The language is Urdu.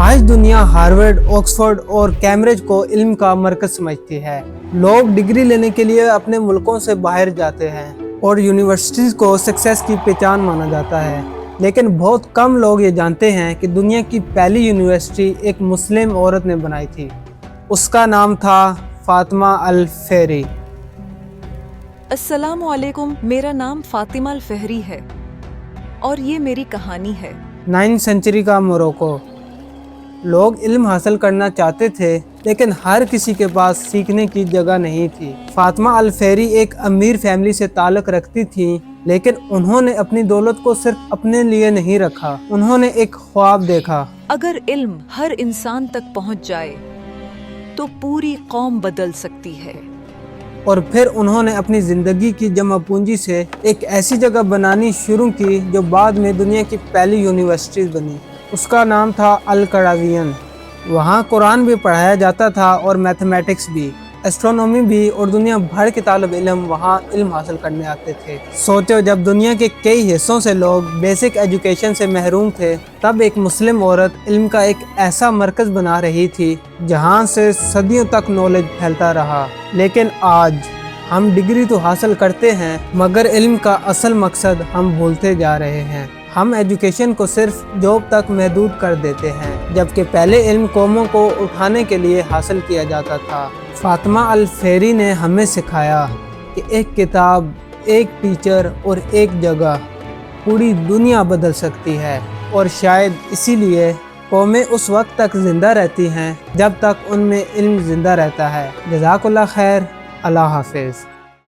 آج دنیا ہارورڈ، آکسفورڈ اور کیمبرج کو علم کا مرکز سمجھتی ہے۔ لوگ ڈگری لینے کے لیے اپنے ملکوں سے باہر جاتے ہیں اور یونیورسٹیز کو سکسیس کی پہچان مانا جاتا ہے، لیکن بہت کم لوگ یہ جانتے ہیں کہ دنیا کی پہلی یونیورسٹی ایک مسلم عورت نے بنائی تھی۔ اس کا نام تھا فاطمہ الفہری۔ السلام علیکم، میرا نام فاطمہ الفہری ہے اور یہ میری کہانی ہے۔ 9 سینچری کا موروکو۔ لوگ علم حاصل کرنا چاہتے تھے، لیکن ہر کسی کے پاس سیکھنے کی جگہ نہیں تھی۔ فاطمہ الفہری ایک امیر فیملی سے تعلق رکھتی تھیں، لیکن انہوں نے اپنی دولت کو صرف اپنے لیے نہیں رکھا۔ انہوں نے ایک خواب دیکھا۔ اگر علم ہر انسان تک پہنچ جائے تو پوری قوم بدل سکتی ہے۔ اور پھر انہوں نے اپنی زندگی کی جمع پونجی سے ایک ایسی جگہ بنانی شروع کی جو بعد میں دنیا کی پہلی یونیورسٹی بنی۔ اس کا نام تھا القرویین۔ وہاں قرآن بھی پڑھایا جاتا تھا اور میتھمیٹکس بھی، ایسٹرونومی بھی، اور دنیا بھر کے طالب علم وہاں علم حاصل کرنے آتے تھے۔ سوچو، جب دنیا کے کئی حصوں سے لوگ بیسک ایجوکیشن سے محروم تھے، تب ایک مسلم عورت علم کا ایک ایسا مرکز بنا رہی تھی جہاں سے صدیوں تک نالج پھیلتا رہا۔ لیکن آج ہم ڈگری تو حاصل کرتے ہیں، مگر علم کا اصل مقصد ہم بھولتے جا رہے ہیں۔ ہم ایجوکیشن کو صرف جاب تک محدود کر دیتے ہیں، جبکہ پہلے علم قوموں کو اٹھانے کے لیے حاصل کیا جاتا تھا۔ فاطمہ الفہری نے ہمیں سکھایا کہ ایک کتاب، ایک ٹیچر اور ایک جگہ پوری دنیا بدل سکتی ہے، اور شاید اسی لیے قومیں اس وقت تک زندہ رہتی ہیں جب تک ان میں علم زندہ رہتا ہے۔ جزاک اللہ خیر، اللہ حافظ۔